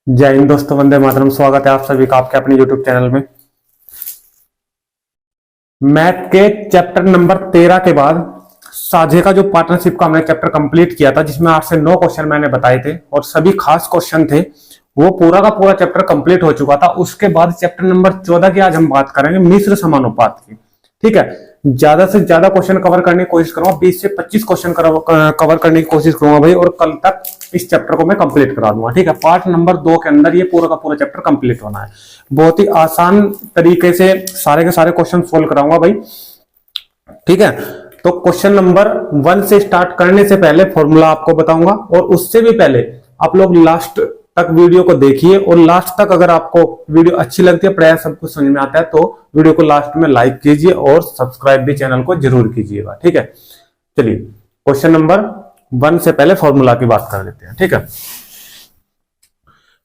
जय हिंद दोस्तों, वंदे मातरम। स्वागत है आप सभी का आपके अपने यूट्यूब चैनल में। मैथ के चैप्टर नंबर 13 के बाद साझे का जो पार्टनरशिप का हमने चैप्टर कंप्लीट किया था, जिसमें 8 से 9 क्वेश्चन मैंने बताए थे और सभी खास क्वेश्चन थे, वो पूरा का पूरा चैप्टर कंप्लीट हो चुका था। उसके बाद चैप्टर नंबर 14 की आज हम बात करेंगे, मिश्र समानुपात की। ठीक है, ज्यादा से ज्यादा क्वेश्चन कवर करने की कोशिश करूंगा, 20 से 25 क्वेश्चन कवर करने की कोशिश करूंगा भाई, और कल तक इस चैप्टर को मैं कंप्लीट करा दूंगा। ठीक है, पार्ट नंबर 2 के अंदर ये पूरा का पूरा चैप्टर कंप्लीट होना है। बहुत ही आसान तरीके से सारे के सारे क्वेश्चन सोल्व कराऊंगा भाई। ठीक है, तो क्वेश्चन नंबर 1 से स्टार्ट करने से पहले फॉर्मूला आपको बताऊंगा, और उससे भी पहले आप लोग लास्ट तक वीडियो को देखिए, और लास्ट तक अगर आपको वीडियो अच्छी लगती है, प्राय सब कुछ समझ में आता है, तो वीडियो को लास्ट में लाइक कीजिए और सब्सक्राइब भी चैनल को जरूर कीजिएगा। ठीक है, चलिए क्वेश्चन नंबर 1 से पहले फॉर्मूला की बात कर लेते हैं। ठीक है,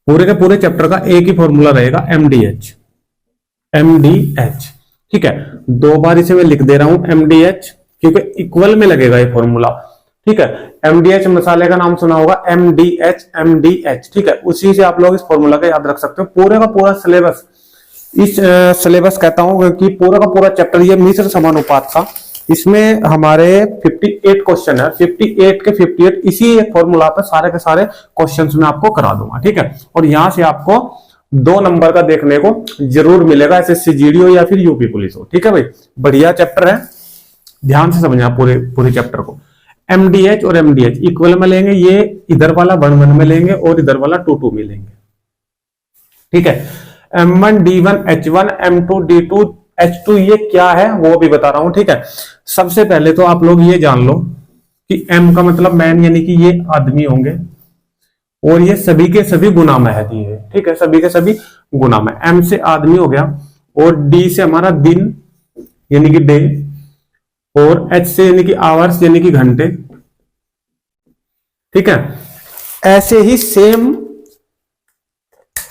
पूरे के पूरे चैप्टर का एक ही फॉर्मूला रहेगा, एमडीएच। एमडीएच, ठीक है, 2 बार इसे मैं लिख दे रहा हूं एमडीएच, क्योंकि इक्वल में लगेगा ये फॉर्मूला। ठीक है, एमडीएच मसाले का नाम सुना होगा, एमडीएच एमडीएच। ठीक है, उसी से आप लोग इस फॉर्मूला का याद रख सकते हो। पूरे का पूरा सिलेबस, इस सिलेबस कहता हूं कि पूरा का पूरा चैप्टर ये मिश्र समानुपात का, इसमें हमारे 58 क्वेश्चन है। 58 के 58 इसी फॉर्मूला पर सारे के सारे क्वेश्चन में आपको करा दूंगा। ठीक है, और यहां से आपको 2 नंबर का देखने को जरूर मिलेगा, एसएससी जीडी हो या फिर यूपी पुलिस हो। ठीक है भाई, बढ़िया चैप्टर है, ध्यान से समझना पूरे चैप्टर को। एमडीएच और एमडीएच इक्वल में लेंगे, ये इधर वाला 1 1 में लेंगे और इधर वाला 2 2 में लेंगे। ठीक है, M1 D1 H1 M2 D2 H2 ये क्या है वो भी बता रहा हूं। ठीक है, सबसे पहले तो आप लोग ये जान लो कि M का मतलब मैन, यानी कि ये आदमी होंगे, और ये सभी के सभी गुना में है दिए। ठीक है, सभी के सभी गुना में। M से आदमी हो गया, और D से हमारा दिन यानी कि डे, और H से यानी कि आवर्स यानी कि घंटे। ठीक है, ऐसे ही सेम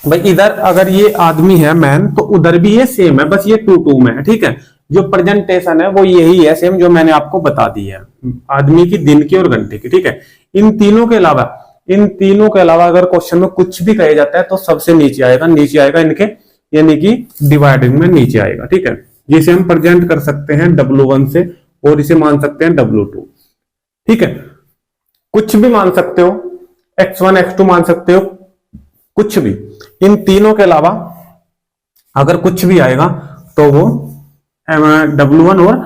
भाई, इधर अगर ये आदमी है मैन, तो उधर भी ये सेम है, बस ये 2 2 में है। ठीक है, जो प्रेजेंटेशन है वो यही है सेम, जो मैंने आपको बता दी है, आदमी की, दिन की और घंटे की। ठीक है, इन तीनों के अलावा अगर क्वेश्चन में कुछ भी कहा जाता है तो सबसे नीचे आएगा इनके, यानी कि डिवाइडिंग में नीचे आएगा। ठीक है, जिसे हम प्रेजेंट कर सकते हैं W1 से, और इसे मान सकते हैं W2। ठीक है, कुछ भी मान सकते हो, X1 X2 मान सकते हो, कुछ भी। इन तीनों के अलावा अगर कुछ भी आएगा तो वो W1 और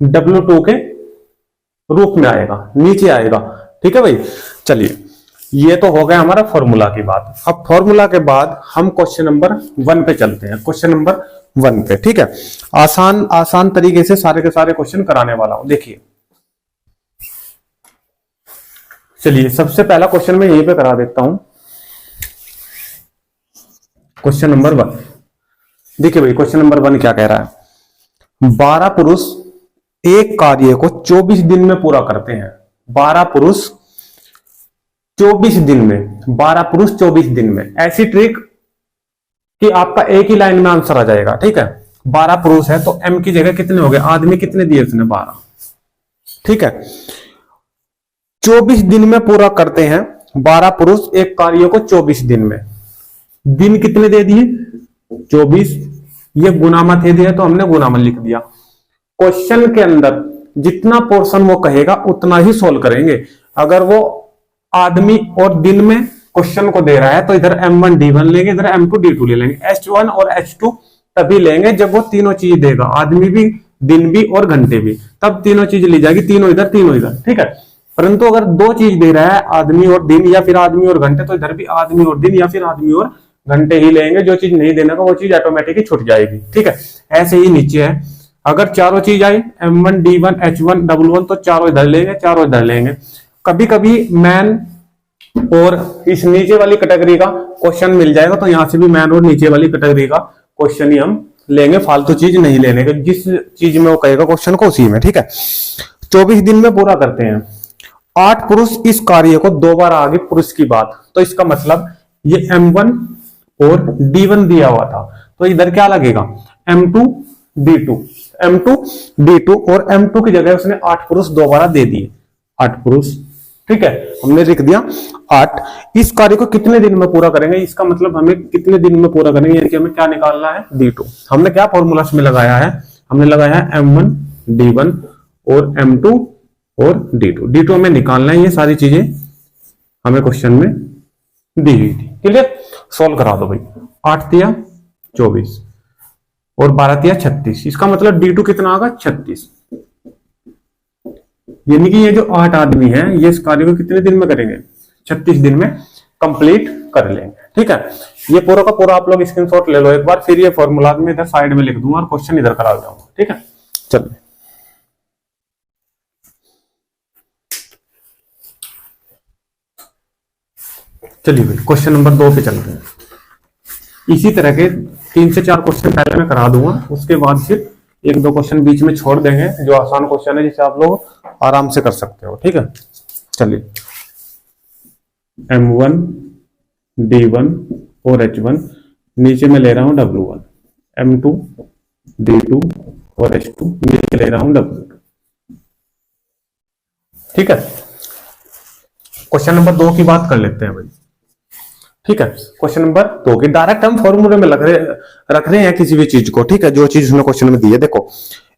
W2 के रूप में आएगा, नीचे आएगा। ठीक है भाई, चलिए ये तो हो गया हमारा फॉर्मूला की बात। अब फॉर्मूला के बाद हम क्वेश्चन नंबर 1 पे चलते हैं। क्वेश्चन नंबर 1 पे, ठीक है, आसान तरीके से सारे के सारे क्वेश्चन कराने वाला हूं। देखिए, चलिए सबसे पहला क्वेश्चन मैं यहीं पे करा देता हूं। क्वेश्चन नंबर 1, देखिए भाई, क्वेश्चन नंबर 1 क्या कह रहा है। 12 पुरुष एक कार्य को 24 दिन में पूरा करते हैं। 12 पुरुष 24 दिन में, 12 पुरुष 24 दिन में। ऐसी ट्रिक कि आपका एक ही लाइन में आंसर आ जाएगा। ठीक है, 12 पुरुष है तो M की जगह कितने हो गए, आदमी कितने दिए उसने, 12। ठीक है, 24 दिन में पूरा करते हैं 12 पुरुष एक कार्य को 24 दिन में। दिन कितने दे दिए, 24। ये गुना थे दिए तो हमने गुना लिख दिया। क्वेश्चन के अंदर जितना पोर्शन वो कहेगा उतना ही सोल्व करेंगे। अगर वो आदमी और दिन में क्वेश्चन को दे रहा है तो इधर M1 D1 लेंगे, इधर M2 D2 ले लेंगे। H1 और H2 तभी लेंगे जब वो तीनों चीज देगा, आदमी भी, दिन भी और घंटे भी, तब तीनों चीज ली जाएगी, तीनों इधर तीनों इधर। ठीक है, परंतु अगर 2 चीज दे रहा है, आदमी और दिन या फिर आदमी और घंटे, तो इधर भी आदमी और दिन या फिर आदमी और घंटे ही लेंगे। जो चीज नहीं देने का वो चीज ऑटोमेटिकली छूट जाएगी। ठीक है, ऐसे ही नीचे है, अगर चारों चीज आई M1 D1 H1 W1 तो चारों इधर लेंगे, चारों इधर लेंगे। कभी कभी मैन और इस नीचे वाली कैटेगरी का क्वेश्चन मिल जाएगा तो यहां से भी मैन और नीचे वाली कैटेगरी का क्वेश्चन ही हम लेंगे, फालतू चीज नहीं लेने के। जिस चीज में वो कहेगा क्वेश्चन को उसी में। ठीक है, 24 दिन में पूरा करते हैं। 8 पुरुष इस कार्य को 2 बार, आगे पुरुष की बात, तो इसका मतलब ये M1 और D1 दिया हुआ था, तो इधर क्या लगेगा, M2 D2, M2 D2, और M2 की जगह उसने 8 पुरुष 2 बार दे दिए। 8 पुरुष ठीक है, हमने लिख दिया 8। इस कार्य को कितने दिन में पूरा करेंगे, इसका मतलब हमें कितने दिन में पूरा करेंगे, यानी कि हमें क्या निकालना है, D2। हमने क्या फॉर्मूला में लगाया है, हमने लगाया है M1 D1 और M2 और D2 हमें निकालना है। ये सारी चीजें हमें क्वेश्चन में दी हुई थी। क्लियर, सोल्व करा दो भाई। 8 तिया 24 और 12 तिया 36, इसका मतलब D2 कितना होगा, 36। यानी कि ये जो 8 आदमी हैं ये इस कार्य को कितने दिन में करेंगे, 36 दिन में कंप्लीट कर लेंगे। ठीक है, ये पूरा का पूरा आप लोग स्क्रीनशॉट ले लो एक बार, फिर ये फॉर्मूला में इधर साइड में लिख दूंगा और क्वेश्चन इधर करा जाऊंगा। ठीक है, चलिए चलिए भाई क्वेश्चन नंबर 2 पे चलते हैं। इसी तरह के 3 से 4 क्वेश्चन पहले मैं करा दूंगा, उसके बाद फिर 1-2 क्वेश्चन बीच में छोड़ देंगे जो आसान क्वेश्चन है जिसे आप लोग आराम से कर सकते हो। ठीक है, चलिए M1 D1 और H1, नीचे में ले रहा हूं W1, M2 D2 और H2, नीचे ले रहा हूं W2। ठीक है, क्वेश्चन नंबर 2 की बात कर लेते हैं भाई। ठीक है, क्वेश्चन नंबर 2 की डायरेक्ट हम फॉर्मूले में रख रहे हैं किसी भी चीज को। ठीक है, जो चीज उसने क्वेश्चन में दी है, देखो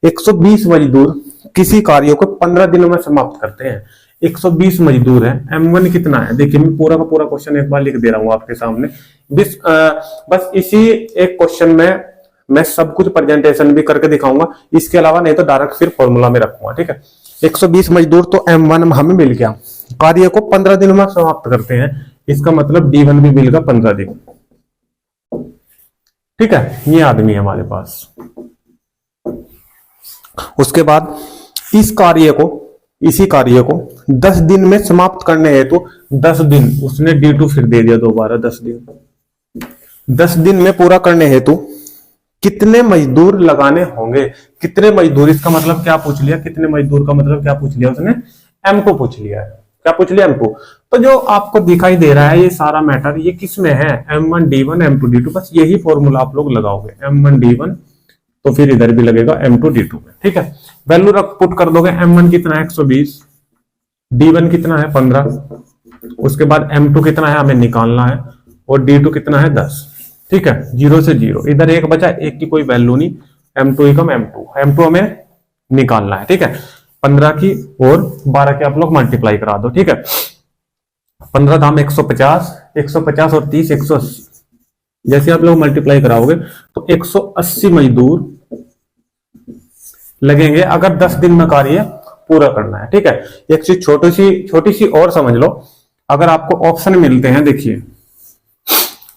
120 मजदूर किसी कार्य को 15 दिनों में समाप्त करते हैं। 120 मजदूर है, M1 कितना है, देखिए मैं पूरा का पूरा क्वेश्चन एक बार लिख दे रहा हूं आपके सामने। बस इसी एक क्वेश्चन में मैं सब कुछ प्रेजेंटेशन भी करके दिखाऊंगा, इसके अलावा नहीं तो डायरेक्ट फिर फॉर्मूला में रखूंगा। ठीक है, 120 मजदूर तो M1 हमें मिल गया, कार्य को 15 दिनों में समाप्त करते हैं, इसका मतलब D1 भी मिलेगा 15 दिन। ठीक है, ये आदमी है हमारे पास। उसके बाद इसी कार्य को 10 दिन में समाप्त करने हेतु 10 दिन उसने D2 फिर दे दिया दोबारा 10 दिन। 10 दिन में पूरा करने हेतु कितने मजदूर लगाने होंगे, कितने मजदूर, इसका मतलब क्या पूछ लिया, कितने मजदूर का मतलब क्या पूछ लिया उसने, M2 पूछ लिया है। क्या पूछ लिया, M2। तो जो आपको दिखाई दे रहा है ये सारा मैटर ये किस में है, M1 D1 M2 D2, बस यही फॉर्मूला आप लोग लगाओगे, M1 D1 तो फिर इधर भी लगेगा M2 D2 में। ठीक है, वैल्यू पुट कर दोगे, M1 कितना है 120, D1 कितना है 15, उसके बाद M2 कितना है हमें निकालना है, और D2 कितना है 10। ठीक है, 0 से 0, इधर 1 बचा, 1 की कोई वैल्यू नहीं, M2 एकम M2 हमें निकालना है। ठीक है, 15 की और 12 की आप लोग मल्टीप्लाई करा दो। ठीक है, 15 दाम 150, 150 और 30 180, जैसे आप लोग मल्टीप्लाई कराओगे तो 180 मजदूर लगेंगे अगर 10 दिन में कार्य पूरा करना है। ठीक है, एक चीज छोटी सी और समझ लो, अगर आपको ऑप्शन मिलते हैं, देखिए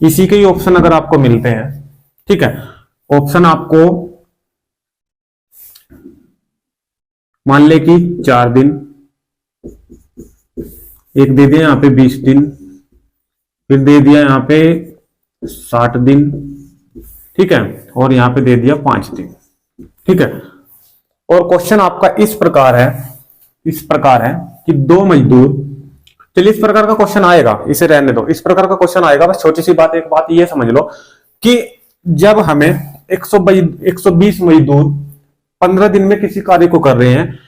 इसी के ही ऑप्शन अगर आपको मिलते हैं, ठीक है, ऑप्शन आपको मान ले कि 4 दिन, एक दे दिया यहाँ पे 20 दिन, फिर दे दिया यहाँ पे 60 दिन, ठीक है, और यहाँ पे दे दिया 5 दिन। ठीक है, और क्वेश्चन आपका इस प्रकार है कि 2 मजदूर, चलिए इस प्रकार का क्वेश्चन आएगा, इसे रहने दो, इस प्रकार का क्वेश्चन आएगा। बस छोटी सी बात, एक बात ये समझ लो कि जब हमें 120 मजदूर 15 दिन में किसी कार्य को कर रहे हैं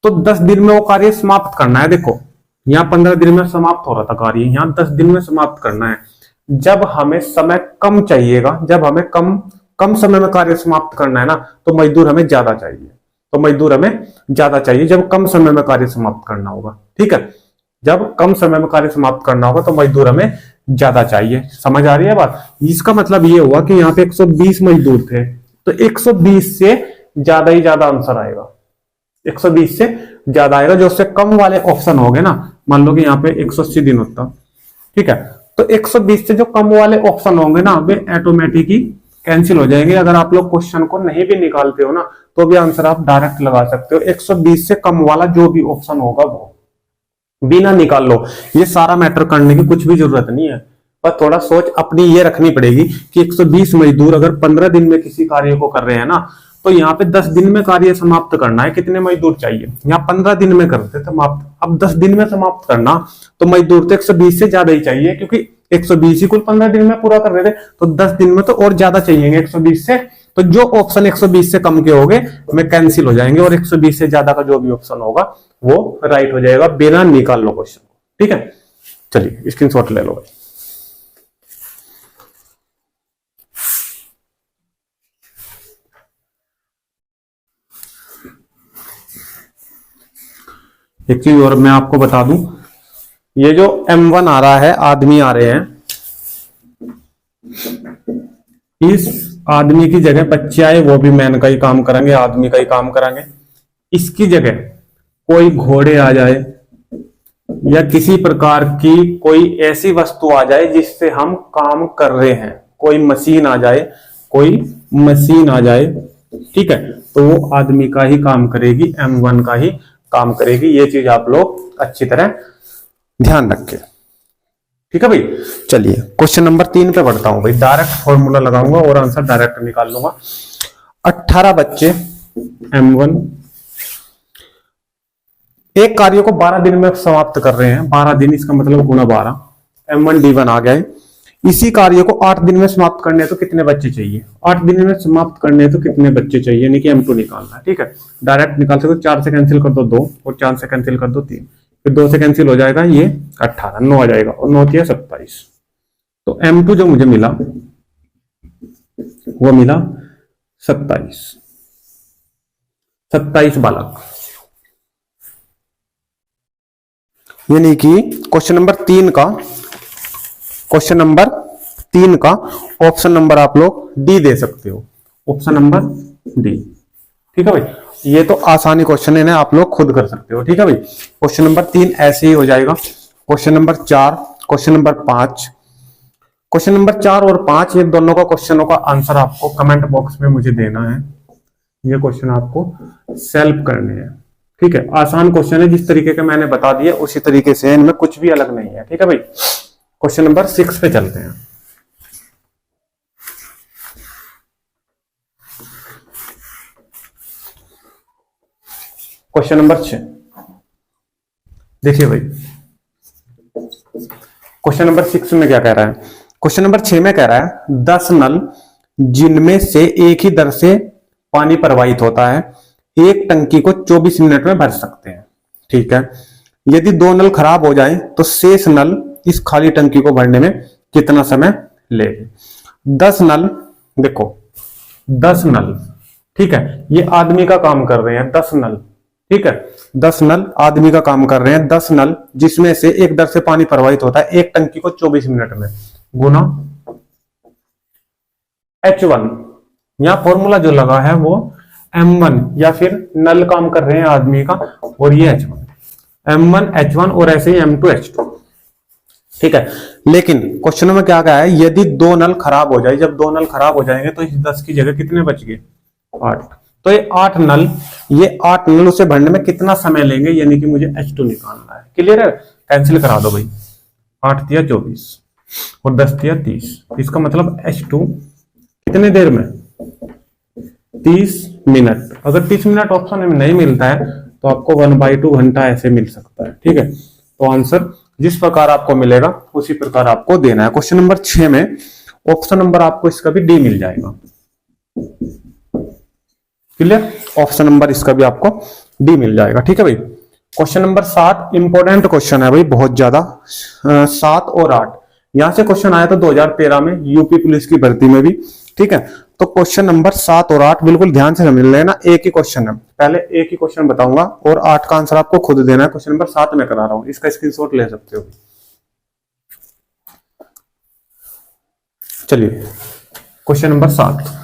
तो 10 दिन में वो कार्य समाप्त करना है। देखो यहाँ 15 दिन में समाप्त हो रहा था कार्य, यहाँ 10 दिन में समाप्त करना है। जब हमें समय कम चाहिएगा, जब हमें कम समय में कार्य समाप्त करना है ना, तो मजदूर हमें ज्यादा चाहिए, जब कम समय में कार्य समाप्त करना होगा। ठीक है, जब कम समय में कार्य समाप्त करना होगा तो मजदूर हमें ज्यादा चाहिए। समझ आ रही है बात? इसका मतलब ये हुआ कि यहाँ पे 120 मजदूर थे तो 120 से ज्यादा ही ज्यादा आंसर आएगा, 120 से ज्यादा आएगा। जो उससे कम वाले ऑप्शन हो गए ना, मान लो कि यहाँ पे 180 दिन होता, ठीक है, तो 120 से जो कम वाले ऑप्शन होंगे ना वे ऑटोमेटिक ही कैंसिल हो जाएंगे। अगर आप लोग क्वेश्चन को नहीं भी निकालते हो ना तो भी आंसर आप डायरेक्ट लगा सकते हो। 120 से कम वाला जो भी ऑप्शन होगा वो बिना निकाल लो। ये सारा मैटर करने की कुछ भी जरूरत नहीं है, पर थोड़ा सोच अपनी ये रखनी पड़ेगी कि 120 मजदूर अगर 15 दिन में किसी कार्य को कर रहे हैं ना, तो यहाँ पे 10 दिन में कार्य समाप्त करना है। कितने मजदूर चाहिए? यहाँ 15 दिन में करते थे समाप्त, अब 10 दिन में समाप्त करना तो मजदूर तो 120 से ज्यादा ही चाहिए, क्योंकि 120 ही कुल 15 दिन में पूरा कर रहे थे, तो 10 दिन में तो और ज्यादा चाहिए, 120 से तो जो ऑप्शन 120 से कम के होंगे वे कैंसिल हो जाएंगे और 120 से ज्यादा का जो भी ऑप्शन होगा वो राइट हो जाएगा बिना निकाल लो क्वेश्चन को। ठीक है, चलिए स्क्रीनशॉट ले लो भाई। एक चीज और मैं आपको बता दूं, ये जो M1 आ रहा है, आदमी आ रहे हैं, इस आदमी की जगह बच्चे आए, वो भी मैन का ही काम करेंगे, आदमी का ही काम करेंगे। इसकी जगह कोई घोड़े आ जाए या किसी प्रकार की कोई ऐसी वस्तु आ जाए जिससे हम काम कर रहे हैं, कोई मशीन आ जाए, कोई मशीन आ जाए, ठीक है, तो वो आदमी का ही काम करेगी, M1 का ही काम करेगी। ये चीज आप लोग अच्छी तरह ध्यान रखें। ठीक है भाई, चलिए क्वेश्चन नंबर 3 पे बढ़ता हूं भाई। डायरेक्ट फॉर्मूला लगाऊंगा और आंसर डायरेक्ट निकाल लूंगा। 18 बच्चे M1 एक कार्य को 12 दिन में समाप्त कर रहे हैं। 12 दिन, इसका मतलब गुना 12, M1 D1 आ गया है। इसी कार्य को 8 दिन में समाप्त करने तो कितने बच्चे चाहिए? 8 दिन में समाप्त करने तो कितने बच्चे चाहिए, यानी कि M2 निकालना है। ठीक है, डायरेक्ट निकाल सकते हो। 4 से कैंसिल कर दो 2 और 4 से कैंसिल कर दो 3, फिर 2 से कैंसिल हो जाएगा, ये 18, 9 आ जाएगा और 9 या 27। तो M2 जो मुझे मिला वो मिला 27 बालक। यानी कि क्वेश्चन नंबर 3 का ऑप्शन नंबर आप लोग डी दे सकते हो, ऑप्शन नंबर डी। ठीक है भाई, ये तो आसानी क्वेश्चन है ना, आप लोग खुद कर सकते हो। ठीक है भाई, क्वेश्चन नंबर 3 ऐसे ही हो जाएगा। Question number 4, question number 5, question number 4 और 5, ये दोनों का क्वेश्चनों का आंसर आपको कमेंट बॉक्स में मुझे देना है। ये क्वेश्चन आपको सेल्फ करने हैं। ठीक है, आसान क्वेश्चन है, जिस तरीके के मैंने बता दिया उसी तरीके से, इनमें कुछ भी अलग नहीं है। ठीक है भाई, क्वेश्चन नंबर 6 पे चलते हैं। क्वेश्चन नंबर 6 देखिए भाई, क्वेश्चन नंबर 6 में क्या कह रहा है? क्वेश्चन नंबर 6 में कह रहा है 10 नल जिनमें से एक ही दर से पानी प्रवाहित होता है, एक टंकी को 24 मिनट में भर सकते हैं। ठीक है, यदि 2 नल खराब हो जाए तो शेष नल इस खाली टंकी को भरने में कितना समय लेंगे? 10 नल, देखो 10 नल, ठीक है, ये आदमी का काम कर रहे हैं, 10 नल। ठीक है, 10 नल आदमी का काम कर रहे हैं। 10 नल जिसमें से एक दर से पानी प्रवाहित होता है, एक टंकी को 24 मिनट में, गुना H1। यहां फॉर्मूला जो लगा है वो M1, या फिर नल काम कर रहे हैं आदमी का, और ये H1, M1 H1 और ऐसे ही M2 H2। ठीक है, लेकिन क्वेश्चन में क्या कहा है? यदि 2 नल खराब हो जाए, जब 2 नल खराब हो जाएंगे तो इस 10 की जगह कितने बच गए? 8। तो ये 8 नल उसे भरने में कितना समय लेंगे, यानी कि मुझे H2 निकालना है। क्लियर है? कैंसिल करा दो भाई, 8 तिया 24 और 10 तिया 30। इसका मतलब H2 कितने देर में? 30 मिनट। अगर 30 मिनट ऑप्शन में नहीं मिलता है तो आपको 1/2 घंटा ऐसे मिल सकता है। ठीक है, तो आंसर जिस प्रकार आपको मिलेगा उसी प्रकार आपको देना है। क्वेश्चन नंबर 6 में ऑप्शन नंबर आपको इसका भी डी मिल जाएगा। क्लियर? ऑप्शन नंबर इसका भी आपको डी मिल जाएगा। ठीक है भाई, क्वेश्चन नंबर 7 इंपॉर्टेंट क्वेश्चन है भाई, बहुत ज्यादा। 7 और 8 यहां से क्वेश्चन आया था 2013 में यूपी पुलिस की भर्ती में भी। ठीक है, तो क्वेश्चन नंबर 7 और 8 बिल्कुल ध्यान से समझ लेना, एक ही क्वेश्चन है। पहले एक ही क्वेश्चन बताऊंगा और 8 का आंसर आपको खुद देना है। क्वेश्चन नंबर 7 में करा रहा हूं, इसका स्क्रीनशॉट ले सकते हो। चलिए question number 7,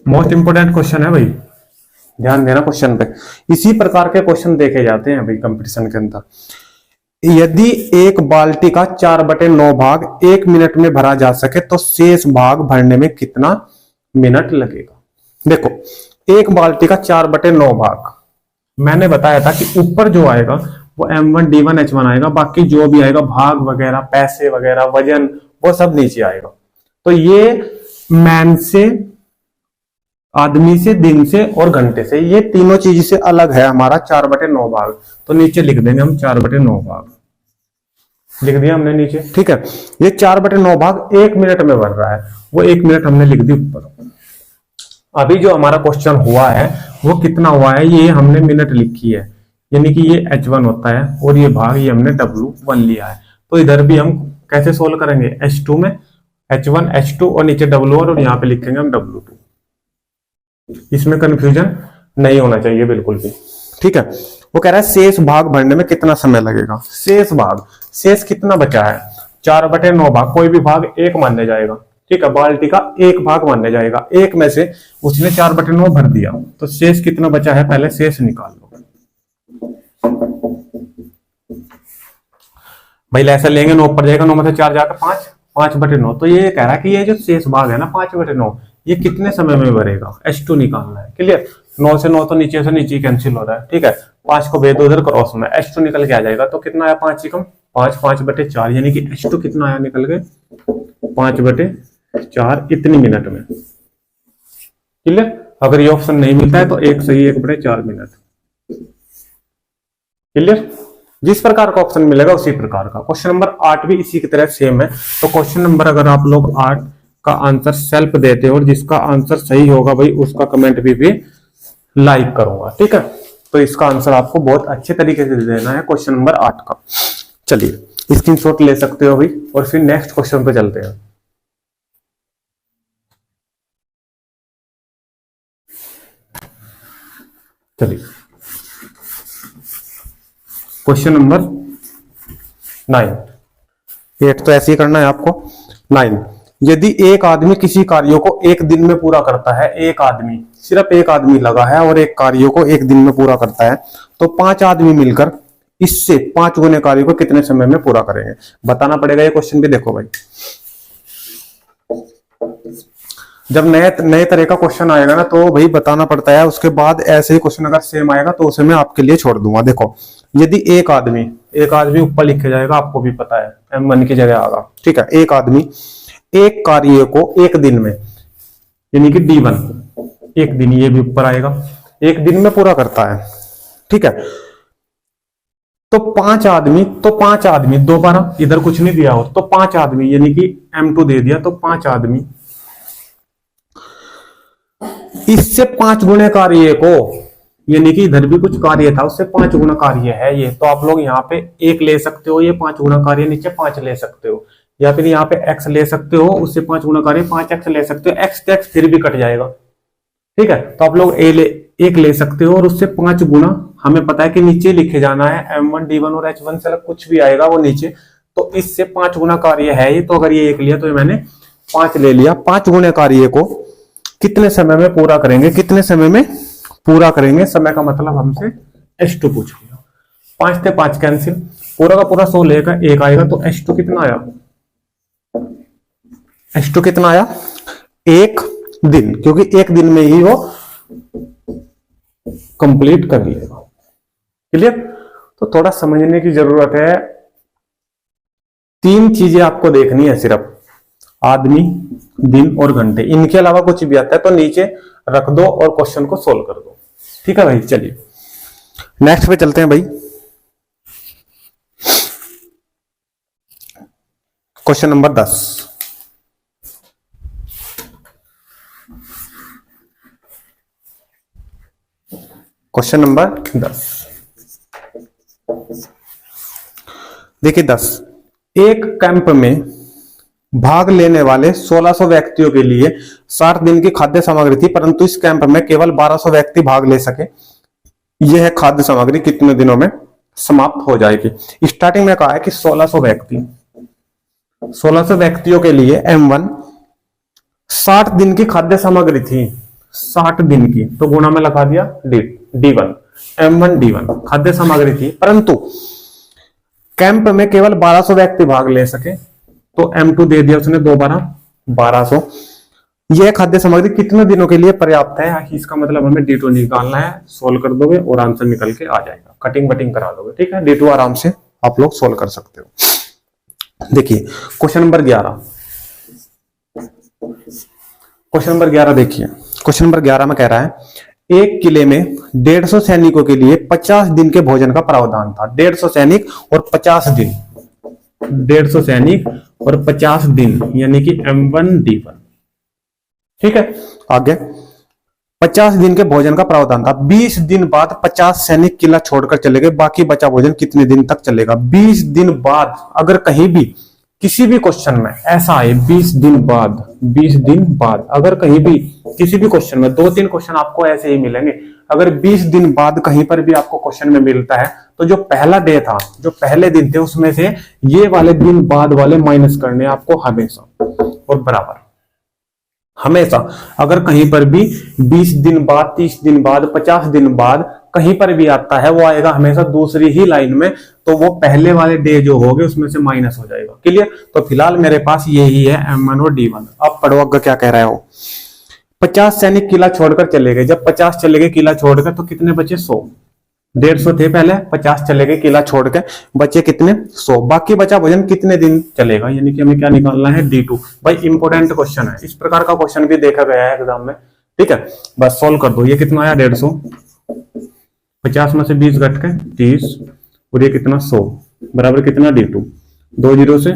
most important question है भाई, ध्यान देना क्वेश्चन पे। इसी प्रकार के क्वेश्चन देखे जाते हैं भाई कंपटीशन के अंदर। यदि एक बाल्टी का 4/9 भाग 1 मिनट में भरा जा सके तो शेष भाग भरने में कितना मिनट लगेगा? देखो, एक बाल्टी का 4/9 भाग, मैंने बताया था कि ऊपर जो आएगा वो M1 D1 H1 आएगा, बाकी जो भी आएगा भाग वगैरह, पैसे वगैरह, वजन, वो सब नीचे आएगा। तो ये मैन से, आदमी से, दिन से और घंटे से, ये तीनों चीज से अलग है हमारा 4/9 भाग। तो नीचे लिख देंगे हम 4/9 भाग। लिख दिया हमने नीचे, ठीक है। ये 4/9 भाग 1 मिनट में बन रहा है, वो 1 मिनट हमने लिख दी ऊपर। अभी जो हमारा क्वेश्चन हुआ है वो कितना हुआ है, ये हमने मिनट लिखी है, यानी कि ये h1 होता है और ये भाग ये हमने w1 लिया है। तो इधर भी हम कैसे सोल्व करेंगे, h2 में h1 h2 और नीचे w1 और यहाँ पे लिखेंगे हम w2। इसमें कंफ्यूजन नहीं होना चाहिए बिल्कुल भी, ठीक है। वो कह रहा है शेष भाग भरने में कितना समय लगेगा। शेष भाग, शेष कितना बचा है, 4/9 भाग, कोई भी भाग 1 मानने जाएगा, ठीक है। बाल्टी का 1 भाग मानने जाएगा, 1 में से उसने 4/9 भर दिया, तो शेष कितना बचा है, पहले शेष निकाल लो भाई। ऐसा लेंगे 9 पर जाएगा, 9 में से 4 जाकर 5, 5/9। तो ये कह रहा है कि ये जो शेष भाग है ना 5/9, ये कितने समय में भरेगा, h2 निकालना है। क्लियर, 9 से 9 तो नीचे से नीचे कैंसिल हो रहा है, ठीक है। 5 को भेज दो उधर क्रॉस में, h2 निकल के आ जाएगा। तो कितना आया, 5 से कम 5, 5/4, यानी कि h2 कितना आया निकल के 5/4 इतनी मिनट में। क्लियर, अगर ये ऑप्शन नहीं मिलता है तो 1 सही 1/4 मिनट। क्लियर, जिस प्रकार का ऑप्शन मिलेगा उसी प्रकार का। क्वेश्चन नंबर 8 भी इसी की तरह सेम है। तो क्वेश्चन नंबर अगर आप लोग 8 का आंसर सेल्फ देते हो और जिसका आंसर सही होगा भाई उसका कमेंट भी लाइक करूंगा, ठीक है। तो इसका आंसर आपको बहुत अच्छे तरीके से देना है क्वेश्चन नंबर 8 का। चलिए स्क्रीनशॉट ले सकते हो भाई और फिर नेक्स्ट क्वेश्चन पे चलते हैं। चलिए क्वेश्चन नंबर 9, 8 तो ऐसे ही करना है आपको। 9, यदि एक आदमी किसी कार्य को 1 दिन में पूरा करता है, एक आदमी, सिर्फ एक आदमी लगा है और एक कार्य को 1 दिन में पूरा करता है, तो 5 आदमी मिलकर इससे 5 गुने कार्य को कितने समय में पूरा करेंगे, बताना पड़ेगा। ये क्वेश्चन भी देखो भाई, जब नए तरह का क्वेश्चन आएगा ना तो भाई बताना पड़ता है। उसके बाद ऐसे ही क्वेश्चन अगर सेम आएगा तो उसे मैं आपके लिए छोड़ दूंगा। देखो, यदि एक आदमी ऊपर लिखे जाएगा, आपको भी पता है M1 की जगह आगा, ठीक है। एक आदमी एक कार्य को 1 दिन में, यानी कि D1, 1 दिन, ये भी ऊपर आएगा, 1 दिन में पूरा करता है, ठीक है। तो 5 आदमी दोबारा, इधर कुछ नहीं दिया हो तो 5 आदमी, यानी कि M2 दे दिया, तो 5 आदमी इससे 5 गुने कार्य को, यानी कि इधर भी कुछ कार्य था उससे 5 गुना कार्य है ये, तो आप लोग यहाँ पे 1 ले सकते हो, ये 5 गुना कार्य नीचे 5 ले सकते हो, या फिर यहाँ पे x ले सकते हो, उससे 5 गुना कार्य 5x ले सकते हो, x x फिर भी कट जाएगा, ठीक है। तो आप लोग 1 ले सकते हो और उससे 5 गुना, हमें पता है कि नीचे लिखे जाना है, M1 D1 और H1 से अलग कुछ भी आएगा वो नीचे, तो इससे 5 गुना कार्य है ये। तो अगर ये 1 लिया तो मैंने 5 ले लिया। 5 गुने कार्य को कितने समय में पूरा करेंगे, कितने समय में पूरा करेंगे, समय का मतलब हमसे h2 पूछ लिया। 5 से 5 कैंसिल, पूरा का पूरा 100 लेगा, 1 आएगा, तो h2 कितना आया, h2 कितना आया, 1 दिन, क्योंकि 1 दिन में ही वो कंप्लीट कर लेगा। क्लियर, तो थोड़ा समझने की जरूरत है। 3 चीजें आपको देखनी है सिर्फ, आदमी, दिन और घंटे, इनके अलावा कुछ भी आता है तो नीचे रख दो और क्वेश्चन को सोल्व कर दो, ठीक है भाई। चलिए नेक्स्ट पे चलते हैं भाई। क्वेश्चन नंबर 10, क्वेश्चन नंबर 10 देखिए 10, एक कैंप में भाग लेने वाले 1600 व्यक्तियों के लिए 60 दिन की खाद्य सामग्री थी, परंतु इस कैंप में केवल 1200 व्यक्ति भाग ले सके। यह खाद्य सामग्री कितने दिनों में समाप्त हो जाएगी। स्टार्टिंग में कहा है कि 1600 व्यक्तियों के लिए M1 60 दिन की खाद्य सामग्री थी, 60 दिन की, तो गुणा में लगा दिया D1, M1 D1 खाद्य सामग्री थी, परंतु कैंप में केवल 1200 व्यक्ति भाग ले सके, तो M2 दे दिया उसने 2 1200। यह खाद्य सामग्री कितने दिनों के लिए पर्याप्त है, इसका मतलब हमें D2 निकालना है। सोल्व कर दोगे और आंसर निकल के आ जाएगा, कटिंग बटिंग करा दोगे, ठीक है। D2 आराम से आप लोग सोल्व कर सकते हो। देखिए क्वेश्चन नंबर 11, क्वेश्चन नंबर 11 देखिए, क्वेश्चन नंबर 11 में कह रहा है एक किले में 150 सैनिकों के लिए 50 दिन के भोजन का प्रावधान था। 150 सैनिक और 50 दिन, 150 सैनिक और 50 दिन यानी कि M1D1। ठीक है, आगे 50 दिन के भोजन का प्रावधान था। 20 दिन बाद 50 सैनिक किला छोड़कर चले गए, बाकी बचा भोजन कितने दिन तक चलेगा? 20 दिन बाद अगर कहीं भी किसी भी क्वेश्चन में ऐसा आए 20 दिन बाद, 20 दिन बाद अगर कहीं भी किसी भी क्वेश्चन में, 2-3 क्वेश्चन आपको ऐसे ही मिलेंगे, अगर 20 दिन बाद कहीं पर भी आपको क्वेश्चन में मिलता है तो जो पहला डे था, जो पहले दिन थे, उसमें से ये वाले दिन बाद वाले माइनस करने आपको हमेशा और बराबर। हमेशा अगर कहीं पर भी 20 दिन बाद, 30 दिन बाद, 50 दिन बाद कहीं पर भी आता है, वो आएगा हमेशा दूसरी ही लाइन में, तो वो पहले वाले डे जो हो गए उसमें से माइनस हो जाएगा। क्लियर? तो फिलहाल मेरे पास यही है M1 और D1। अब पढ़ो आगे क्या कह रहा है वो। 50 सैनिक किला छोड़कर चले गए। जब 50 चले गए किला छोड़कर तो कितने बचे? 100। 150 थे पहले, 50 चले गए किला छोड़ के, बचे कितने? 100। बाकी बचा भोजन कितने दिन चलेगा? यानी कि हमें क्या निकालना है? D2। भाई इंपॉर्टेंट क्वेश्चन है, इस प्रकार का क्वेश्चन भी देखा गया है एग्जाम में। ठीक है, बस सोल्व कर दो। ये कितना आया? 150, 50 में से 20 घट के 30, और ये कितना? 100 बराबर कितना? D2। 2 जीरो से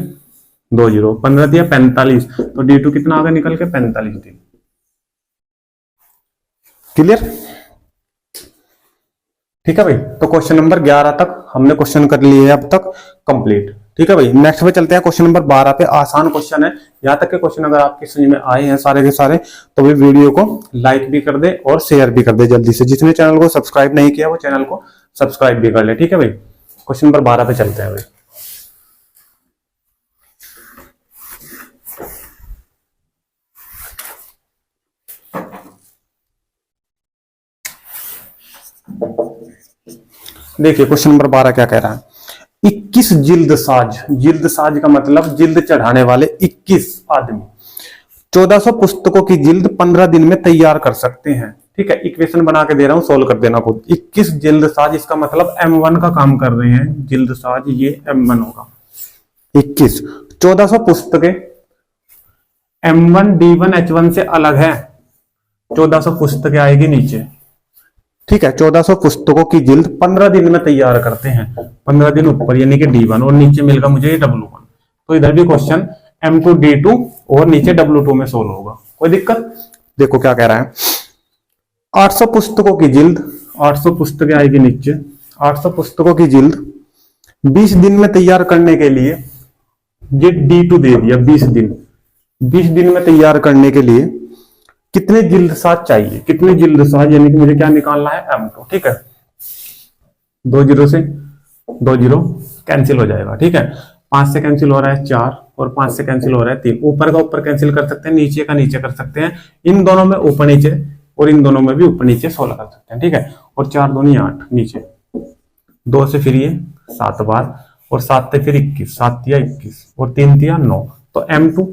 2 जीरो, 15 दिया 45, तो D2 कितना आगे निकल के? 45 दिन। क्लियर? ठीक है भाई, तो क्वेश्चन नंबर 11 तक हमने क्वेश्चन कर लिए है अब तक कंप्लीट। ठीक है भाई, नेक्स्ट पे चलते हैं क्वेश्चन नंबर 12 पे। आसान क्वेश्चन है, यहां तक के क्वेश्चन अगर आपकी समझ में आए हैं सारे के सारे, तो भी वीडियो को लाइक भी कर दे और शेयर भी कर दे जल्दी से। जिसने चैनल को सब्सक्राइब नहीं किया वो चैनल को सब्सक्राइब भी कर ले। ठीक है भाई, क्वेश्चन नंबर 12 पे चलते हैं भाई। देखिए क्वेश्चन नंबर 12 क्या कह रहा है। 21 जिल्द साज, जिल्द साज का मतलब जिल्द चढ़ाने वाले 21 आदमी 1400 पुस्तकों की जिल्द 15 दिन में तैयार कर सकते हैं। ठीक है, इक्वेशन बना के दे रहा हूं, सोल्व कर देना खुद। 21 जिल्द साज, इसका मतलब M1 का काम कर रहे हैं जिल्द साज, ये M1 होगा। 21 1400 पुस्तकें M1 D1 H1 से अलग है। 1400 पुस्तकें आएगी नीचे। ठीक है, 1400 पुस्तकों की जिल्द 15 दिन में तैयार करते हैं। 15 दिन ऊपर यानी कि D1 और नीचे मिलेगा मुझे W1। तो इधर भी क्वेश्चन M2 D2 और नीचे W2 में सोल्व होगा। कोई दिक्कत? देखो क्या कह रहा है। 800 पुस्तकों की जिल्द, 800 पुस्तकें आएगी नीचे। 800 पुस्तकों की जिल्द 20 दिन में तैयार करने के लिए ये D2 दे दिया। 20 दिन, 20 दिन में तैयार करने के लिए कितने जिल्द साज चाहिए? कितने जिल्द साज यानी कि मुझे क्या निकालना है? M2। ठीक है, 2 जीरो से 2 जीरो कैंसिल हो जाएगा। ठीक है, 5 से कैंसिल हो रहा है 4 और 5 से कैंसिल हो रहा है 3। ऊपर का ऊपर कैंसिल कर सकते हैं, नीचे का नीचे कर सकते हैं। इन दोनों में ऊपर नीचे और इन दोनों में भी ऊपर नीचे 16 कर सकते हैं। ठीक है, और 4 दूनी 8 नीचे, 2 से फिर ये 7 बार और 7 से फिर 21, 7 दिया 21 और 3 दिया 9। तो M2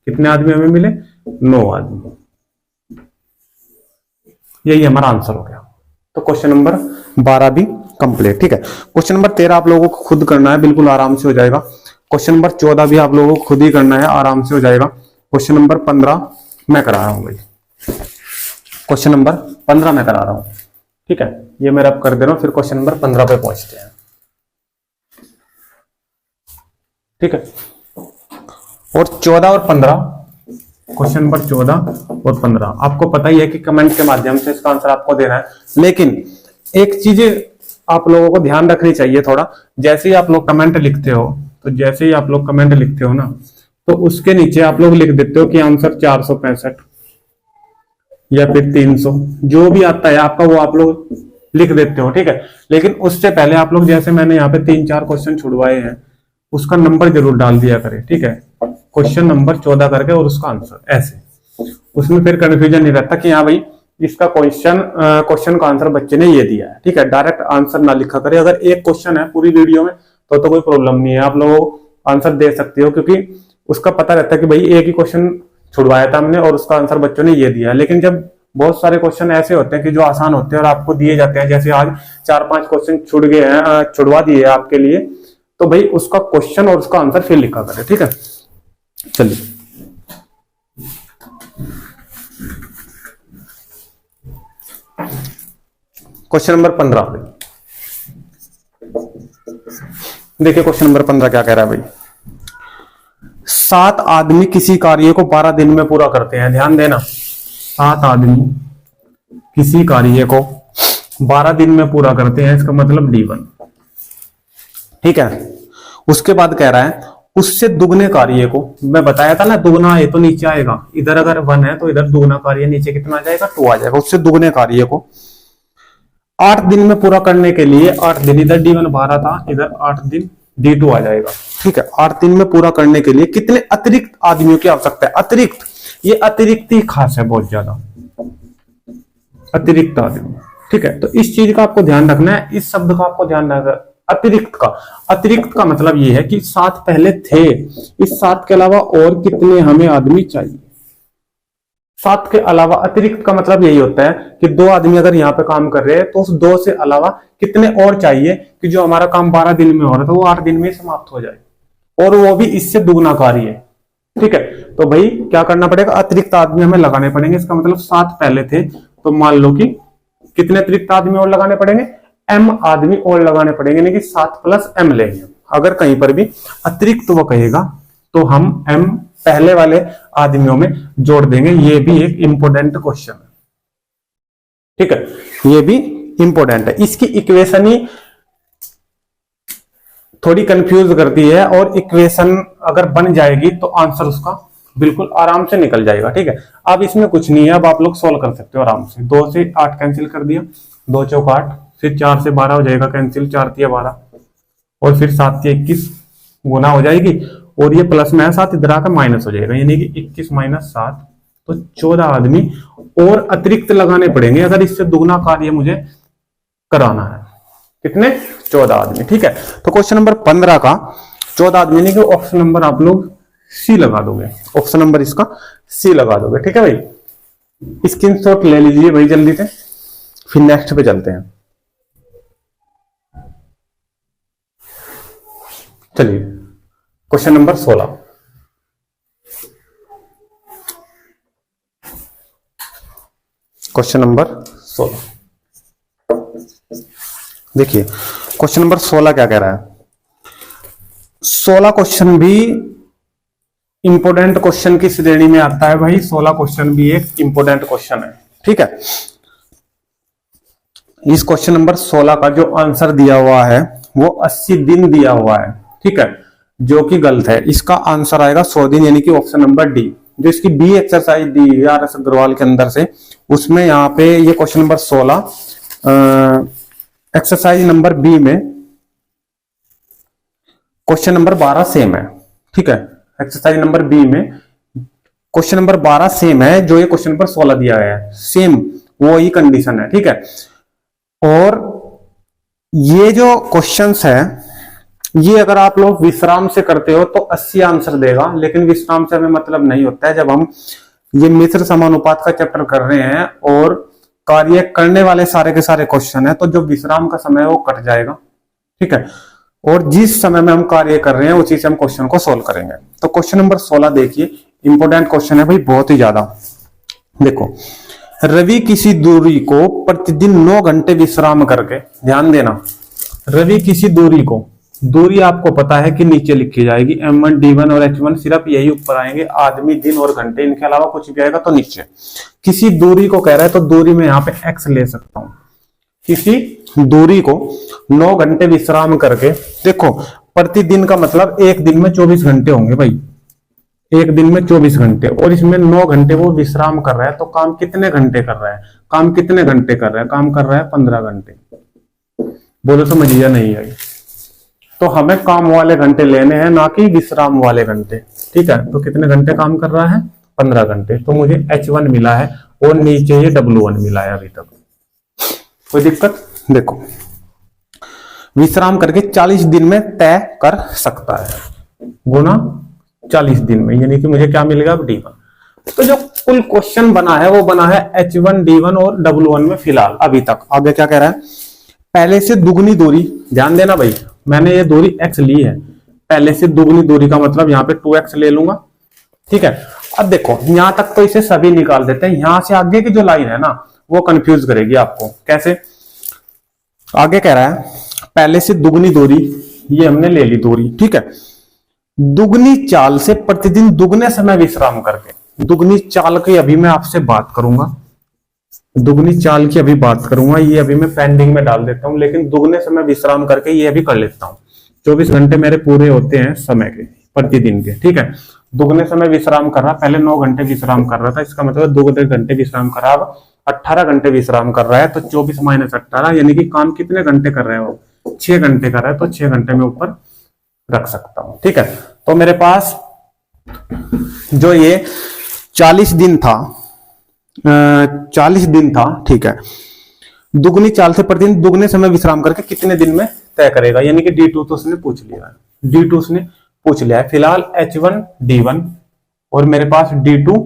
कितने आदमी हमें मिले? 9 आदमी। यही हमारा आंसर हो गया। तो क्वेश्चन नंबर 12 भी कंप्लीट। ठीक है, क्वेश्चन नंबर 13 आप लोगों को खुद करना है, बिल्कुल आराम से हो जाएगा। क्वेश्चन नंबर 14 भी आप लोगों को खुद ही करना है, आराम से हो जाएगा। क्वेश्चन नंबर 15 मैं करा रहा हूं भाई। क्वेश्चन नंबर 15 मैं करा रहा हूं। ठीक है, ये मैं अब कर दे रहा हूं, फिर क्वेश्चन नंबर 15 पे पहुंचते हैं। ठीक है, और 14 और 15, क्वेश्चन नंबर 14 और 15 आपको पता ही है कि कमेंट के माध्यम से इसका आंसर आपको देना है। लेकिन एक चीज आप लोगों को ध्यान रखनी चाहिए थोड़ा। जैसे ही आप लोग कमेंट लिखते हो, तो जैसे ही आप लोग कमेंट लिखते हो ना, तो उसके नीचे आप लोग लिख देते हो कि आंसर 465 या फिर 300, जो भी आता है आपका वो आप लोग लिख देते हो। ठीक है, लेकिन उससे पहले आप लोग, जैसे मैंने यहाँ पे 3-4 क्वेश्चन छुड़वाए हैं, उसका नंबर जरूर डाल दिया करें। ठीक है, क्वेश्चन नंबर 14 करके और उसका आंसर ऐसे, उसमें फिर कंफ्यूजन नहीं रहता कि हाँ भाई इसका क्वेश्चन का आंसर बच्चे ने ये दिया है। ठीक है, डायरेक्ट आंसर ना लिखा करे। अगर एक क्वेश्चन है पूरी वीडियो में तो कोई प्रॉब्लम नहीं है, आप लोग आंसर दे सकते हो, क्योंकि उसका पता रहता है कि भाई एक ही क्वेश्चन छुड़वाया था हमने और उसका आंसर बच्चों ने ये दिया है। लेकिन जब बहुत सारे क्वेश्चन ऐसे होते हैं कि जो आसान होते हैं और आपको दिए जाते हैं, जैसे आज 4-5 क्वेश्चन छुड़वा दिए आपके लिए, तो भाई उसका क्वेश्चन और उसका आंसर फिर लिखा करें। ठीक है, चलिए क्वेश्चन नंबर 15 देखिए। क्वेश्चन नंबर 15 क्या कह रहा है भाई। 7 आदमी किसी कार्य को 12 दिन में पूरा करते हैं। ध्यान देना, 7 आदमी किसी कार्य को 12 दिन में पूरा करते हैं, इसका मतलब D1। ठीक है, उसके बाद कह रहा है उससे दुगने कार्य को, मैं बताया था ना दुगना है तो नीचे आएगा, इधर अगर 1 है तो इधर दुगना कार्य नीचे कितना आ जाएगा 2 आ जाएगा। उससे दुगने कार्य को 8 दिन में पूरा करने के लिए 8 दिन, इधर D1 12 था, इधर 8 दिन D2 आ जाएगा। ठीक है, 8 दिन में पूरा करने के लिए कितने अतिरिक्त आदमियों की आवश्यकता है? अतिरिक्त, ये अतिरिक्त ही खास है, बहुत ज्यादा अतिरिक्त आदमी। ठीक है, तो इस चीज का आपको ध्यान रखना है, इस शब्द का आपको ध्यान रखना। अतिरिक्त का, अतिरिक्त का मतलब ये है कि 7 पहले थे, इस 7 के अलावा और कितने हमें आदमी चाहिए। 7 के अलावा, अतिरिक्त का मतलब यही होता है कि 2 आदमी अगर यहाँ पे काम कर रहे हैं तो उस 2 से अलावा कितने और चाहिए कि जो हमारा काम 12 दिन में हो रहा था वो 8 दिन में समाप्त हो जाए, और वो भी इससे दुगना कार्य है। ठीक है, तो भाई क्या करना पड़ेगा, अतिरिक्त आदमी हमें लगाने पड़ेंगे। इसका मतलब 7 पहले थे, तो मान लो कि कितने अतिरिक्त आदमी और लगाने पड़ेंगे, M आदमी और लगाने पड़ेंगे, यानी कि 7 + M लेंगे। अगर कहीं पर भी अतिरिक्त वो कहेगा तो हम M पहले वाले आदमियों में जोड़ देंगे। ये भी एक इंपोर्टेंट क्वेश्चन है। ठीक है, ये भी इंपोर्टेंट है। इसकी इक्वेशन ही थोड़ी कंफ्यूज करती है, और इक्वेशन अगर बन जाएगी तो आंसर उसका बिल्कुल आराम से निकल जाएगा। ठीक है, अब इसमें कुछ नहीं है, अब आप लोग सोल्व कर सकते हो आराम से। 2 से 8 कैंसिल कर दिया, 2 चौक 8, फिर 4 से 12 हो जाएगा कैंसिल, 4 तिया 12, और फिर 7 तिया 21 गुना हो जाएगी, और ये प्लस में है 7 इधर आकर माइनस हो जाएगा, यानी कि 21 - 7, तो 14 आदमी और अतिरिक्त लगाने पड़ेंगे अगर इससे दुगना कार्य मुझे कराना है। कितने? 14 आदमी। ठीक है, तो क्वेश्चन नंबर 15 का 14 आदमी, नहीं कि ऑप्शन नंबर आप लोग सी लगा दोगे, ऑप्शन नंबर इसका सी लगा दोगे। ठीक है भाई, स्क्रीनशॉट ले लीजिए भाई जल्दी से, फिर नेक्स्ट पे चलते हैं। चलिए क्वेश्चन नंबर 16, क्वेश्चन नंबर 16 देखिए, क्वेश्चन नंबर 16 क्या कह रहा है। 16 क्वेश्चन भी इंपोर्टेंट क्वेश्चन की श्रेणी में आता है भाई। 16 क्वेश्चन भी एक इंपोर्टेंट क्वेश्चन है। ठीक है, इस क्वेश्चन नंबर 16 का जो आंसर दिया हुआ है वो 80 दिन दिया हुआ है। ठीक है, जो कि गलत है। इसका आंसर आएगा 100 दिन, यानी कि ऑप्शन नंबर डी। जो इसकी बी एक्सरसाइज दी है आर एस अग्रवाल के अंदर से, उसमें यहाँ पे ये question number 16 exercise number B में क्वेश्चन नंबर 12 सेम है। ठीक है, एक्सरसाइज नंबर बी में क्वेश्चन नंबर 12 सेम है जो ये क्वेश्चन नंबर 16 दिया गया है, सेम वो ही कंडीशन है। ठीक है, और ये जो क्वेश्चंस है ये अगर आप लोग विश्राम से करते हो तो 80 आंसर देगा, लेकिन विश्राम से हमें मतलब नहीं होता है। जब हम ये मिश्र समानुपात का चैप्टर कर रहे हैं और कार्य करने वाले सारे के सारे क्वेश्चन है, तो जो विश्राम का समय है वो कट जाएगा। ठीक है, और जिस समय में हम कार्य कर रहे हैं उसी से हम क्वेश्चन को सोल्व करेंगे। तो क्वेश्चन नंबर 16 देखिए, इंपोर्टेंट क्वेश्चन है भाई, बहुत ही ज्यादा। देखो, रवि किसी दूरी को प्रतिदिन 9 घंटे विश्राम करके, ध्यान देना, रवि किसी दूरी को, दूरी आपको पता है कि नीचे लिखी जाएगी, M1 D1 और H1 सिर्फ यही ऊपर आएंगे, आदमी दिन और घंटे, इनके अलावा कुछ भी आएगा तो नीचे। किसी दूरी को कह रहा है तो दूरी में यहाँ पे x ले सकता हूं। किसी दूरी को 9 घंटे विश्राम करके, देखो प्रतिदिन का मतलब एक दिन में 24 घंटे होंगे भाई, एक दिन में 24 घंटे, और इसमें 9 घंटे वो विश्राम कर रहा है, तो काम कितने घंटे कर रहा है, काम कितने घंटे कर रहा है, काम कर रहा है 15 घंटे। बोलो समझिए नहीं आई, तो हमें काम वाले घंटे लेने हैं, ना कि विश्राम वाले घंटे। ठीक है, तो कितने घंटे काम कर रहा है, 15 घंटे। तो मुझे H1 मिला है और नीचे ये W1 मिला है अभी तक, कोई दिक्कत? देखो, विश्राम करके 40 दिन में तय कर सकता है, गुना 40 दिन में, यानी कि मुझे क्या मिलेगा, D1। तो जो कुल क्वेश्चन बना है वो बना है H1 D1 और W1 में फिलहाल अभी तक। आगे क्या कह रहा है, पहले से दुगनी दूरी, ध्यान देना भाई, मैंने ये दूरी x ली है, पहले से दुगनी दूरी का मतलब यहाँ पे 2x ले लूंगा। ठीक है, अब देखो यहां तक तो इसे सभी निकाल देते हैं, यहां से आगे की जो लाइन है ना वो कंफ्यूज करेगी आपको। कैसे? आगे कह रहा है पहले से दुगनी दूरी, ये हमने ले ली दूरी। ठीक है, दुगनी चाल से प्रतिदिन दुगने समय विश्राम करके, दुगनी चाल की अभी मैं आपसे बात करूंगा, दुगनी चाल की अभी बात करूंगा, ये अभी मैं पेंडिंग में डाल देता हूं, लेकिन दुगने समय विश्राम करके ये अभी कर लेता हूं। 24 घंटे मेरे पूरे होते हैं समय के, प्रतिदिन के, ठीक है। दुगने समय विश्राम कर रहा, पहले 9 घंटे विश्राम कर रहा था, इसका मतलब 2 घंटे विश्राम कर रहा, अब 18 घंटे विश्राम कर रहा है। तो 24 माइनस 18 यानी कि काम कितने घंटे कर रहे हो, 6 घंटे कर रहा है, तो 6 घंटे में ऊपर रख सकता हूं, ठीक है। तो मेरे पास जो ये 40 दिन था, 40 दिन था, ठीक है। दुगनी चाल से प्रतिदिन दुगने समय विश्राम करके कितने दिन में तय करेगा, यानी कि D2 तो उसने पूछ लिया है, D2 उसने पूछ लिया है। फिलहाल H1 D1 और मेरे पास D2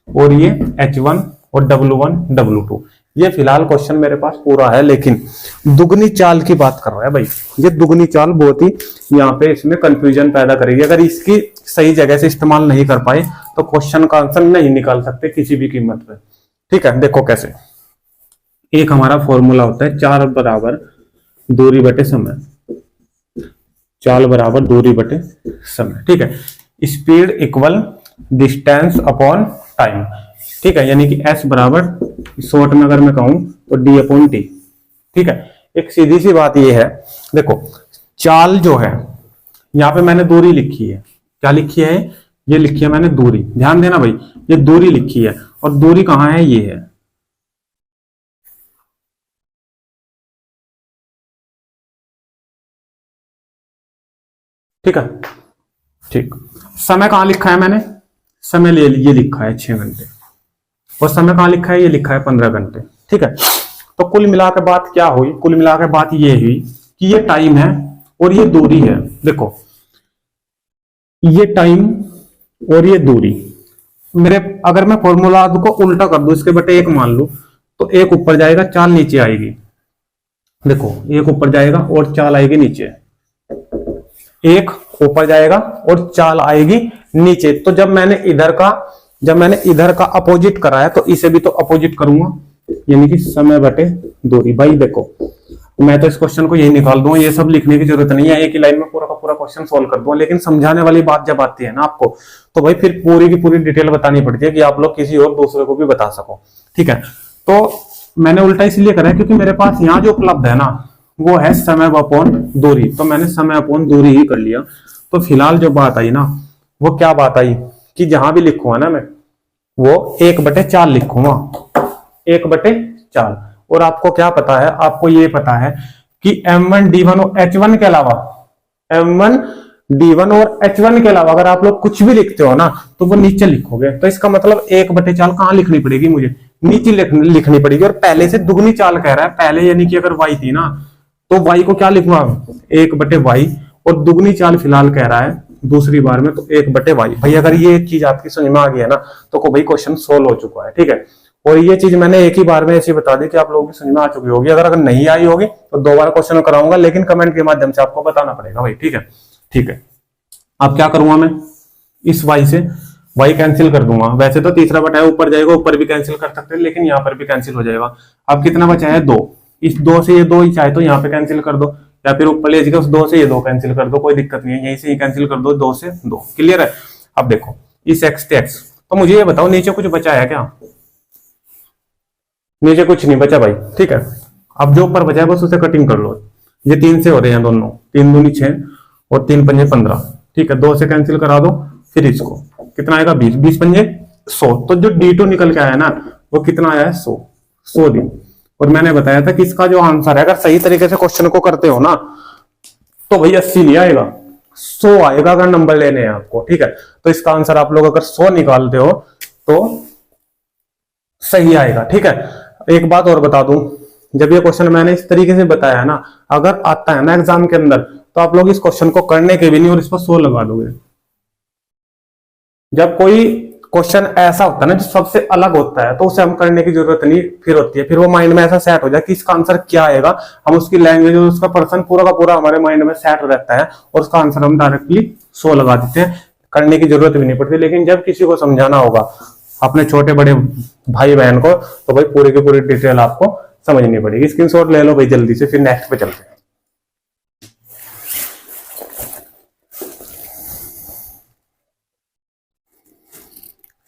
और ये H1 और W1 W2, ये फिलहाल क्वेश्चन मेरे पास पूरा है। लेकिन दुगनी चाल की बात कर रहा है भाई, ये दुगनी चाल बहुत ही यहाँ पे इसमें कंफ्यूजन पैदा करेगी। अगर इसकी सही जगह से इस्तेमाल नहीं कर पाए तो क्वेश्चन का आंसर नहीं निकाल सकते किसी भी कीमत पे, ठीक है। देखो कैसे, एक हमारा फॉर्मूला होता है 4 बराबर दूरी बटे समय, 4 बराबर दूरी बटे समय, ठीक है। Speed equal distance upon time, ठीक है। यानी कि S बराबर शॉर्ट में अगर मैं कहूं तो D अपॉन T, ठीक है। एक सीधी सी बात ये है, देखो चाल जो है, यहां पे मैंने दूरी लिखी है, क्या लिखी है, ये लिखी है मैंने दूरी, ध्यान देना भाई, ये दूरी लिखी है और दूरी कहां है, ये है, ठीक है, ठीक। समय कहां लिखा है मैंने, समय ले ये लिखा है 6 घंटे, और समय कहां लिखा है, ये लिखा है 15 घंटे, ठीक है। तो कुल मिलाकर बात क्या हुई, कुल मिलाकर बात ये हुई कि ये टाइम है और ये दूरी है। देखो ये टाइम और ये दूरी, मेरे अगर मैं फॉर्मूला को उल्टा कर दूं, इसके बटे 1 मान लूं, तो 1 ऊपर जाएगा, चाल नीचे आएगी। देखो 1 ऊपर जाएगा और चाल आएगी नीचे, 1 ऊपर जाएगा और चाल आएगी नीचे। तो जब मैंने इधर का अपोजिट करा है तो इसे भी तो अपोजिट करूंगा, यानी कि समय बटे दूरी। भाई देखो मैं तो इस क्वेश्चन को यही निकाल दूंगा, ये सब लिखने की जरूरत नहीं है, एक ही लाइन में पूरा का पूरा क्वेश्चन सोल्व कर दूंगा। लेकिन समझाने वाली बात जब आती है ना आपको, तो भाई फिर पूरी की पूरी डिटेल बतानी पड़ती है कि आप लोग किसी और दूसरे को भी बता सको, ठीक है। तो मैंने उल्टा इसलिए करा है क्योंकि मेरे पास यहाँ जो उपलब्ध है ना वो है समय अपॉन दूरी, तो मैंने समय अपॉन दूरी ही कर लिया। तो फिलहाल जो बात आई ना, वो क्या बात आई कि जहां भी लिखूंगा ना मैं, वो 1/4 लिखूंगा, 1/4। और आपको क्या पता है, आपको ये पता है कि M1 D1 और H1 के अलावा, M1 D1 और H1 के अलावा अगर आप लोग कुछ भी लिखते हो ना तो वो नीचे लिखोगे। तो इसका मतलब 1/4 कहां लिखनी पड़ेगी, मुझे नीचे लिखनी पड़ेगी। और पहले से दुगनी चाल कह रहा है, पहले यानी कि अगर y थी ना तो y को क्या लिखूंगा, 1/y, और दुगनी चाल फिलहाल कह रहा है दूसरी बार में, तो 1/y। भाई अगर ये चीज आपकी समझ में आ गई है ना तो भाई क्वेश्चन सोल्व हो चुका है, ठीक है। और ये चीज मैंने एक ही बार में ऐसी बता दी कि आप लोगों की समझ में आ चुकी होगी। अगर नहीं आई होगी तो दोबारा क्वेश्चन कराऊंगा, लेकिन कमेंट के माध्यम से आपको बताना पड़ेगा भाई, ठीक है, ठीक है। अब क्या करूंगा मैं, इस y से y कैंसिल कर दूंगा। वैसे तो तीसरा बटा है ऊपर जाएगा, ऊपर भी कैंसिल कर सकते हैं, लेकिन यहाँ पर भी कैंसिल हो जाएगा। अब कितना बचा है, 2। इस 2 से ये 2 ही चाहे तो यहाँ पे कैंसिल कर दो, या फिर ऊपर ले जाकर उस 2 से ये 2 कैंसिल कर दो, कोई दिक्कत नहीं है, यहीं से ही कैंसिल कर दो, 2 से 2, क्लियर है। अब देखो इस x से x, तो मुझे ये बताओ नीचे कुछ बचा है क्या, नीचे कुछ नहीं बचा भाई, ठीक है। अब जो ऊपर बचा है बस उसे कटिंग कर लो। ये 3 से हो रहे हैं दोनों, 3 दूनी 6 और 3 पंजे 15, ठीक है। 2 से कैंसिल करा दो, फिर इसको कितना आएगा, 20, 20 पंजे 100। तो जो D2 निकल के आया ना वो कितना आया है, 100 दिन। और मैंने बताया था कि इसका जो आंसर है, अगर सही तरीके से क्वेश्चन को करते हो ना तो भाई 80 नहीं आएगा, 100 आएगा अगर नंबर लेने हैं आपको, ठीक है। तो इसका आंसर आप लोग अगर 100 निकालते हो तो सही आएगा, ठीक है। एक बात और बता दूं, जब ये क्वेश्चन मैंने इस तरीके से बताया है ना, अगर आता है ना एग्जाम के अंदर तो आप लोग इस क्वेश्चन को करने के भी नहीं और इस पर 100 लगा दोगे। जब कोई क्वेश्चन ऐसा होता है ना जो सबसे अलग होता है तो उसे हम करने की जरूरत नहीं फिर होती है, फिर वो माइंड में ऐसा सेट हो जाए कि इसका आंसर क्या आएगा, हम उसकी लैंग्वेज और उसका पर्सन पूरा का पूरा हमारे माइंड में सेट रहता है और उसका आंसर हम डायरेक्टली 100 लगा देते हैं, करने की जरूरत भी नहीं पड़ती। लेकिन जब किसी को समझाना होगा अपने छोटे बड़े भाई बहन को तो भाई पूरी की पूरी डिटेल आपको समझनी पड़ेगी। स्क्रीनशॉट ले लो भाई जल्दी से, फिर नेक्स्ट पे चलते हैं।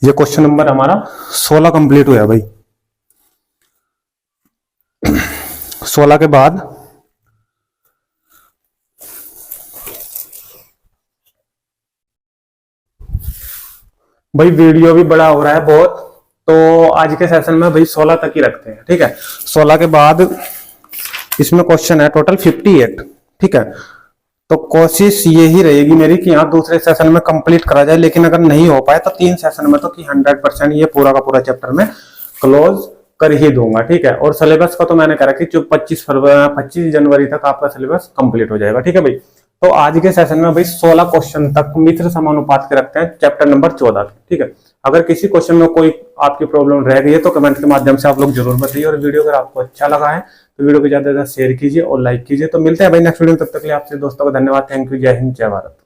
ये क्वेश्चन नंबर हमारा 16 कंप्लीट हुआ भाई। 16 के बाद भाई वीडियो भी बड़ा हो रहा है बहुत, तो आज के सेशन में भाई 16 तक ही रखते हैं, ठीक है। 16 के बाद इसमें क्वेश्चन है टोटल 58, ठीक है। तो कोशिश ये ही रहेगी मेरी कि यहाँ दूसरे सेशन में कंप्लीट करा जाए, लेकिन अगर नहीं हो पाए तो 3 सेशन में तो कि 100% ये पूरा का पूरा चैप्टर में क्लोज कर ही दूंगा, ठीक है। और सिलेबस का तो मैंने कहा कि जो 25 जनवरी तक आपका सिलेबस कंप्लीट हो जाएगा, ठीक है भाई। तो आज के सेशन में भाई 16 क्वेश्चन तक मिश्र समानुपात के रखते हैं चैप्टर नंबर 14 के, ठीक है। अगर किसी क्वेश्चन में कोई आपकी प्रॉब्लम रह गई है तो कमेंट के माध्यम से आप लोग जरूर बताइए, और वीडियो अगर आपको अच्छा लगा है तो वीडियो को ज्यादा से ज्यादा शेयर कीजिए और लाइक कीजिए। तो मिलते हैं भाई नेक्स्ट वीडियो में, तब तक के लिए आपसे दोस्तों को धन्यवाद। Thank you. जय हिंद, जय भारत।